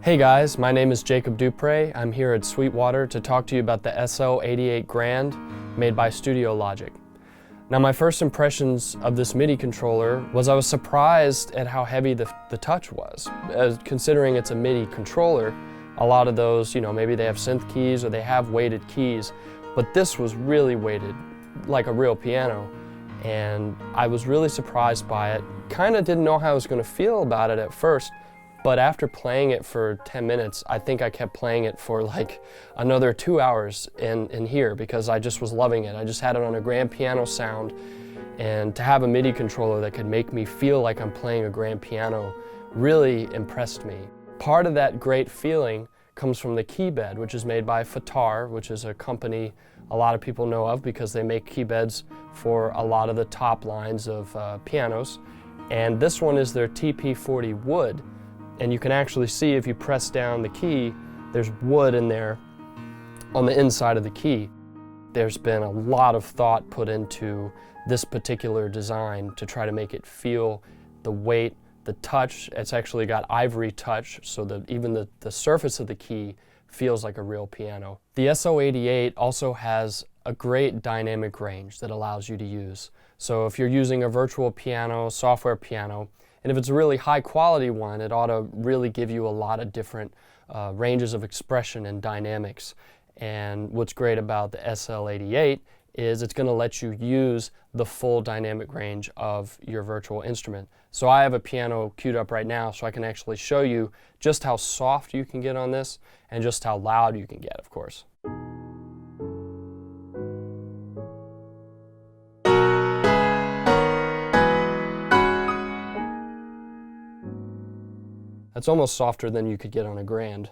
Hey guys, my name is Jacob Dupre. I'm here at Sweetwater to talk to you about the SL88 Grand made by Studiologic. Now my first impressions of this MIDI controller was I was surprised at how heavy the touch was. Considering it's a MIDI controller, a lot of those, maybe they have synth keys or they have weighted keys, but this was really weighted like a real piano. And I was really surprised by it. Kind of didn't know how I was going to feel about it at first. But after playing it for 10 minutes, I think I kept playing it for like another 2 hours in here because I just was loving it. I just had it on a grand piano sound, and to have a MIDI controller that could make me feel like I'm playing a grand piano really impressed me. Part of that great feeling comes from the Keybed, which is made by Fatar, which is a company a lot of people know of because they make keybeds for a lot of the top lines of pianos. And this one is their TP40 wood. And you can actually see if you press down the key, there's wood in there on the inside of the key. There's been a lot of thought put into this particular design to try to make it feel the weight, the touch. It's actually got Ivory Touch, so that even the surface of the key feels like a real piano. The SL88 also has a great dynamic range that allows you to use. So if you're using a virtual piano, software piano, and if it's a really high quality one, it ought to really give you a lot of different ranges of expression and dynamics. And what's great about the SL88 is it's going to let you use the full dynamic range of your virtual instrument. So I have a piano queued up right now so I can actually show you just how soft you can get on this and just how loud you can get, of course. It's almost softer than you could get on a grand.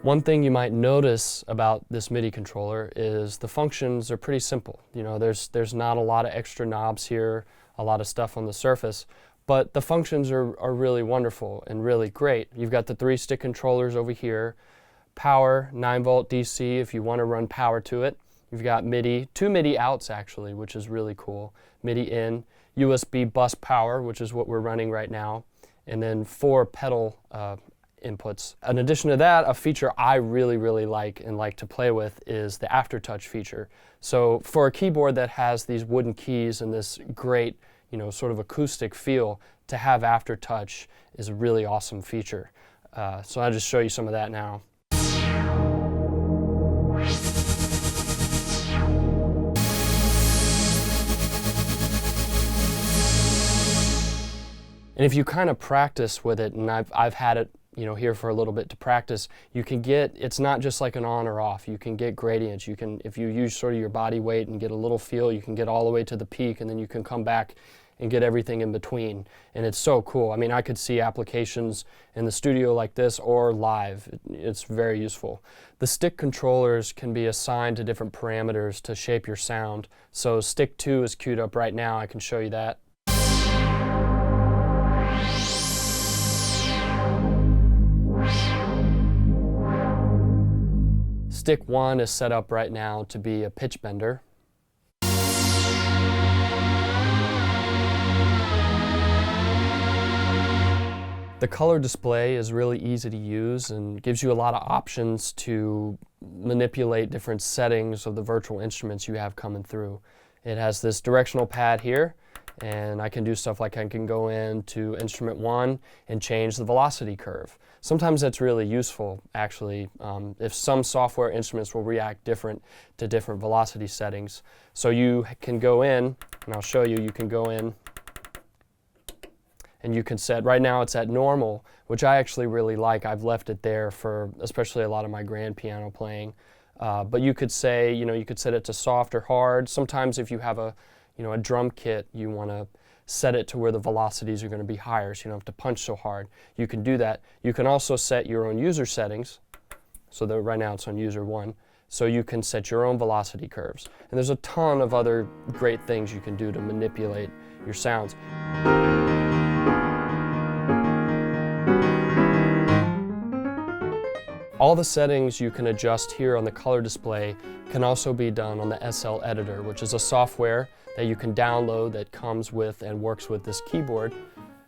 One thing you might notice about this MIDI controller is the functions are pretty simple. There's not a lot of extra knobs here, a lot of stuff on the surface. But the functions are really wonderful and really great. You've got the 3-stick controllers over here, power, 9-volt DC if you want to run power to it. You've got MIDI, 2 MIDI outs actually, which is really cool. MIDI in, USB bus power, which is what we're running right now, and then 4 pedal inputs. In addition to that, a feature I really like and like to play with is the aftertouch feature. So for a keyboard that has these wooden keys and this great sort of acoustic feel, to have aftertouch is a really awesome feature. So I'll just show you some of that now. And if you kind of practice with it, and I've had it here for a little bit to practice, you can get, it's not just like an on or off, you can get gradients. You can, if you use sort of your body weight and get a little feel, you can get all the way to the peak, and then you can come back and get everything in between. And it's so cool. I mean, I could see applications in the studio like this or live. It's very useful. The stick controllers can be assigned to different parameters to shape your sound. So stick 2 is queued up right now. I can show you that. Stick 1 is set up right now to be a pitch bender. The color display is really easy to use and gives you a lot of options to manipulate different settings of the virtual instruments you have coming through. It has this directional pad here, and I can do stuff like I can go into instrument 1 and change the velocity curve. Sometimes that's really useful, actually, if some software instruments will react different to different velocity settings. So you can go in, and I'll show you, you can go in and you can set, right now it's at normal, which I actually really like. I've left it there for especially a lot of my grand piano playing. But you could say, you could set it to soft or hard. Sometimes if you have a drum kit, you want to set it to where the velocities are going to be higher, so you don't have to punch so hard. You can do that. You can also set your own user settings. So that right now it's on user 1. So you can set your own velocity curves. And there's a ton of other great things you can do to manipulate your sounds. All the settings you can adjust here on the color display can also be done on the SL editor, which is a software that you can download that comes with and works with this keyboard.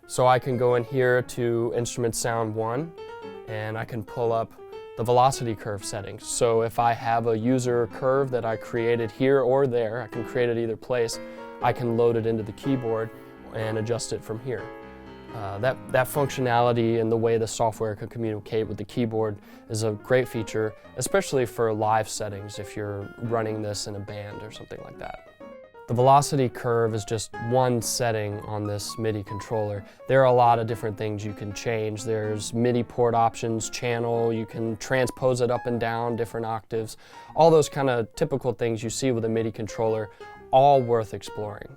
So I can go in here to Instrument Sound 1 and I can pull up the velocity curve settings. So if I have a user curve that I created here or there, I can create it either place, I can load it into the keyboard and adjust it from here. That functionality and the way the software can communicate with the keyboard is a great feature, especially for live settings if you're running this in a band or something like that. The velocity curve is just one setting on this MIDI controller. There are a lot of different things you can change. There's MIDI port options, channel, you can transpose it up and down different octaves. All those kind of typical things you see with a MIDI controller, all worth exploring.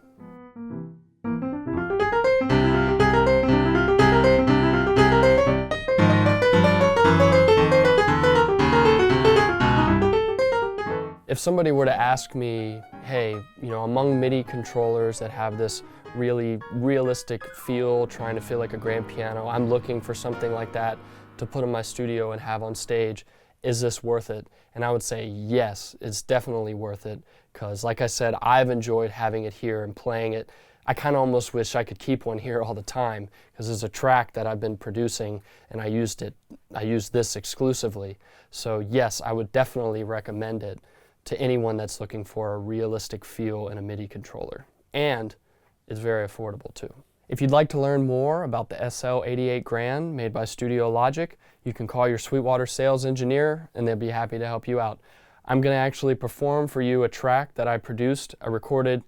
If somebody were to ask me, hey, among MIDI controllers that have this really realistic feel, trying to feel like a grand piano, I'm looking for something like that to put in my studio and have on stage, is this worth it? And I would say yes, it's definitely worth it, because like I said, I've enjoyed having it here and playing it. I kind of almost wish I could keep one here all the time, because there's a track that I've been producing and I used this exclusively. So yes, I would definitely recommend it to anyone that's looking for a realistic feel in a MIDI controller. And it's very affordable too. If you'd like to learn more about the SL88 Grand made by Studiologic, you can call your Sweetwater sales engineer and they'll be happy to help you out. I'm going to actually perform for you a track that I produced. I recorded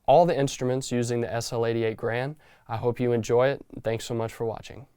all the instruments using the SL88 Grand. I hope you enjoy it. Thanks so much for watching.